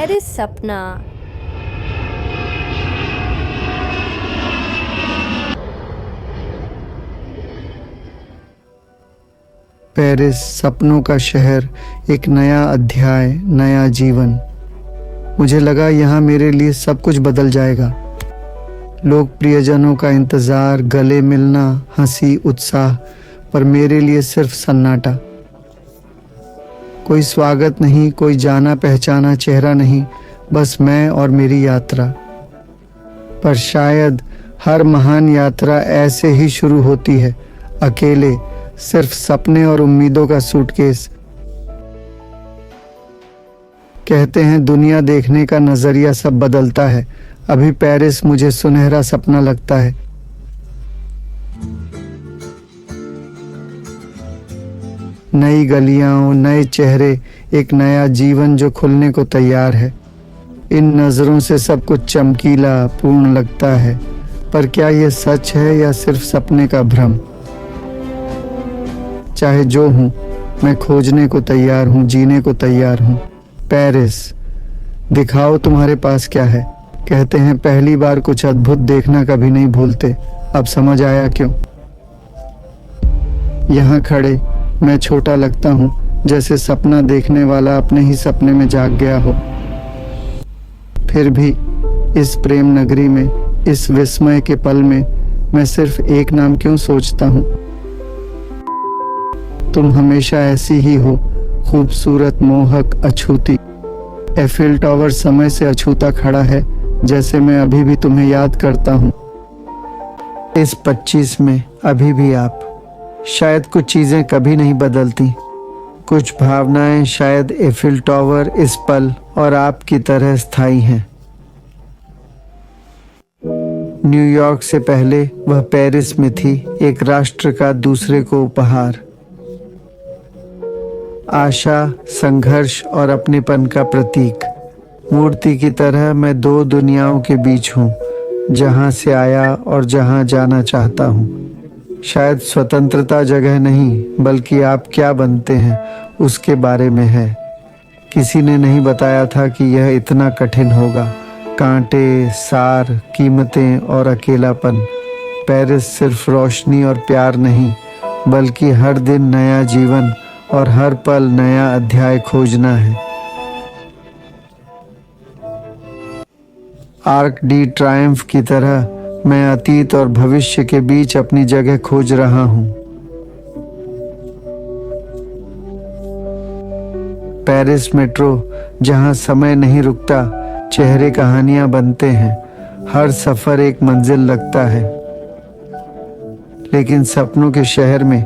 Paris सपना। Paris सपनों का शहर, एक नया अध्याय, नया जीवन। मुझे लगा यहाँ मेरे लिए सब कुछ बदल जाएगा। लोग प्रियजनों का इंतज़ार, गले मिलना, हंसी, उत्साह, पर मेरे लिए सिर्फ सन्नाटा। कोई स्वागत नहीं, कोई जाना पहचाना चेहरा नहीं, बस मैं और मेरी यात्रा। पर शायद हर महान यात्रा ऐसे ही शुरू होती है, अकेले, सिर्फ सपने और उम्मीदों का सूटकेस। कहते हैं दुनिया देखने का नज़रिया सब बदलता है। अभी पेरिस मुझे सुनहरा सपना लगता है। नई गलियां, नए चेहरे, एक नया जीवन जो खुलने को तैयार है। इन नज़रों से सब कुछ चमकीला, पूर्ण लगता है। पर क्या ये सच है या सिर्फ सपने का भ्रम? चाहे जो हूँ, मैं खोजने को तैयार हूँ, जीने को तैयार हूँ। पेरिस, दिखाओ तुम्हारे पास क्या है। कहते हैं पहली बार कुछ अद्भुत देखना कभी नहीं भूलते। अब समझ आया क्यों। यहाँ खड़े मैं छोटा लगता हूँ, जैसे सपना देखने वाला अपने ही सपने में जाग गया हो। फिर भी इस प्रेम नगरी में, इस विस्मय के पल में, मैं सिर्फ एक नाम क्यों सोचता हूँ। तुम हमेशा ऐसी ही हो, खूबसूरत, मोहक, अछूती। एफिल टावर समय से अछूता खड़ा है, जैसे मैं अभी भी तुम्हें याद करता हूँ। इस 25 में अभी भी आप। शायद कुछ चीज़ें कभी नहीं बदलती, कुछ भावनाएं शायद एफिल टावर, इस पल और आपकी तरह स्थायी हैं। न्यूयॉर्क से पहले वह पेरिस में थी, एक राष्ट्र का दूसरे को उपहार। आशा, संघर्ष और अपनेपन का प्रतीक। मूर्ति की तरह मैं दो दुनियाओं के बीच हूँ, जहाँ से आया और जहाँ जाना चाहता हूँ। शायद स्वतंत्रता जगह नहीं, बल्कि आप क्या बनते हैं उसके बारे में है। किसी ने नहीं बताया था कि यह इतना कठिन होगा। कांटे, सार, कीमतें और अकेलापन। पेरिस सिर्फ रोशनी और प्यार नहीं, बल्कि हर दिन नया जीवन और हर पल नया अध्याय खोजना है। आर्क डी ट्रायम्फ की तरह मैं अतीत और भविष्य के बीच अपनी जगह खोज रहा हूँ। पेरिस मेट्रो, जहाँ समय नहीं रुकता, चेहरे कहानियां बनते हैं, हर सफर एक मंजिल लगता है। लेकिन सपनों के शहर में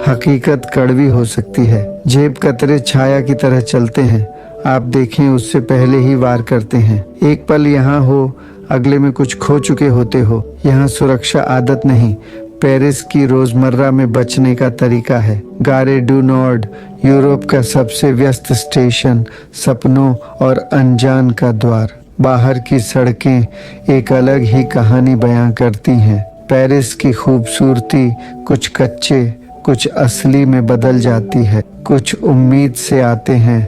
हकीकत कड़वी हो सकती है। जेब कतरे छाया की तरह चलते हैं, आप देखें उससे पहले ही वार करते हैं। एक पल यहाँ हो, अगले में कुछ खो चुके होते हो। यहाँ सुरक्षा आदत नहीं, पेरिस की रोजमर्रा में बचने का तरीका है। गारे डू नॉर्ड, यूरोप का सबसे व्यस्त स्टेशन, सपनों और अनजान का द्वार। बाहर की सड़कें एक अलग ही कहानी बयां करती हैं। पेरिस की खूबसूरती कुछ कच्चे, कुछ असली में बदल जाती है। कुछ उम्मीद से आते हैं,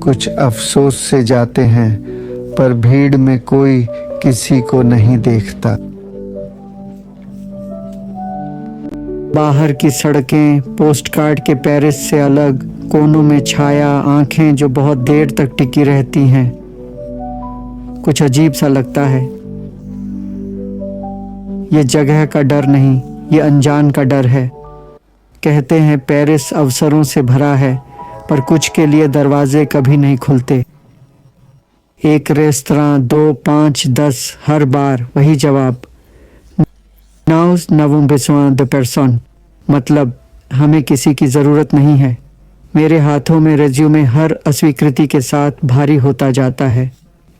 कुछ अफसोस से जाते हैं, पर भीड़ में कोई किसी को नहीं देखता। बाहर की सड़कें पोस्टकार्ड के पेरिस से अलग, कोनों में छाया, आंखें जो बहुत देर तक टिकी रहती हैं। कुछ अजीब सा लगता है। ये जगह का डर नहीं, ये अनजान का डर है। कहते हैं पेरिस अवसरों से भरा है, पर कुछ के लिए दरवाजे कभी नहीं खुलते। एक रेस्तरां, 2, 5, 10, हर बार वही जवाब, नाउस नवम बेसवां द पर्सन। मतलब हमें किसी की ज़रूरत नहीं है। मेरे हाथों में रेज्यूमे हर अस्वीकृति के साथ भारी होता जाता है।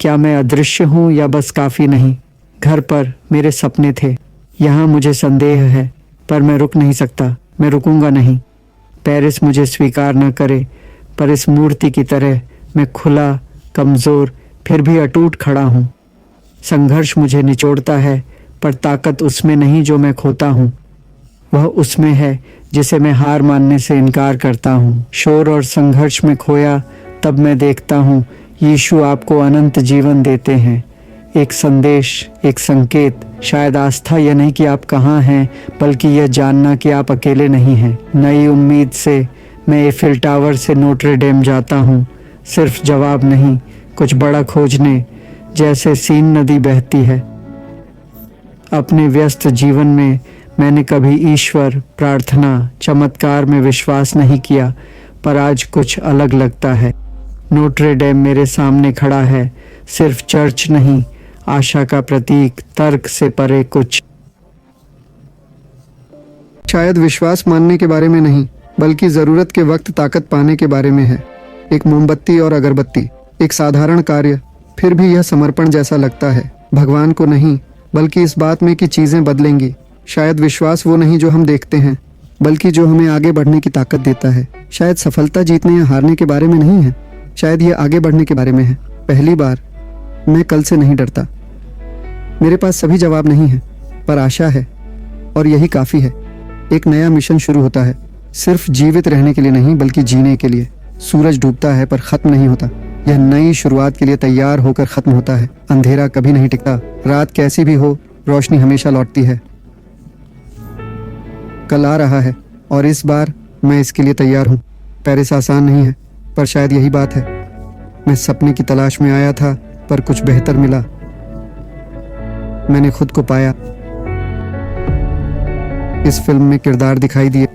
क्या मैं अदृश्य हूँ या बस काफ़ी नहीं? घर पर मेरे सपने थे, यहाँ मुझे संदेह है, पर मैं रुक नहीं सकता, मैं रुकूंगा नहीं। पेरिस मुझे स्वीकार न करे, पर इस मूर्ति की तरह मैं खुला, कमज़ोर, फिर भी अटूट खड़ा हूँ। संघर्ष मुझे निचोड़ता है, पर ताकत उसमें नहीं जो मैं खोता हूँ, वह उसमें है जिसे मैं हार मानने से इनकार करता हूँ। शोर और संघर्ष में खोया, तब मैं देखता हूँ यीशु आपको अनंत जीवन देते हैं, एक संदेश, एक संकेत। शायद आस्था यह नहीं कि आप कहाँ हैं, बल्कि यह जानना कि आप अकेले नहीं हैं। नई उम्मीद से मैं एफिल टावर से नोट्रे डेम जाता हूँ, सिर्फ जवाब नहीं, कुछ बड़ा खोजने, जैसे सीन नदी बहती है। अपने व्यस्त जीवन में मैंने कभी ईश्वर, प्रार्थना, चमत्कार में विश्वास नहीं किया, पर आज कुछ अलग लगता है। नोट्रे डेम मेरे सामने खड़ा है, सिर्फ चर्च नहीं, आशा का प्रतीक, तर्क से परे कुछ। शायद विश्वास मानने के बारे में नहीं, बल्कि ज़रूरत के वक्त ताकत पाने के बारे में है। एक मोमबत्ती और अगरबत्ती, एक साधारण कार्य, फिर भी यह समर्पण जैसा लगता है। भगवान को नहीं, बल्कि इस बात में कि चीज़ें बदलेंगी। शायद विश्वास वो नहीं जो हम देखते हैं, बल्कि जो हमें आगे बढ़ने की ताकत देता है। शायद सफलता जीतने या हारने के बारे में नहीं है, शायद ये आगे बढ़ने के बारे में है। पहली बार मैं कल से नहीं डरता। मेरे पास सभी जवाब नहीं है, पर आशा है, और यही काफ़ी है। एक नया मिशन शुरू होता है, सिर्फ जीवित रहने के लिए नहीं, बल्कि जीने के लिए। सूरज डूबता है पर ख़त्म नहीं होता। यह नई शुरुआत के लिए तैयार होकर ख़त्म होता है। अंधेरा कभी नहीं टिकता, रात कैसी भी हो, रोशनी हमेशा लौटती है। कल आ रहा है, और इस बार मैं इसके लिए तैयार हूँ। पेरिस आसान नहीं है, पर शायद यही बात है। मैं सपने की तलाश में आया था, पर कुछ बेहतर मिला। मैंने खुद को पाया। इस फिल्म में किरदार दिखाई दिए,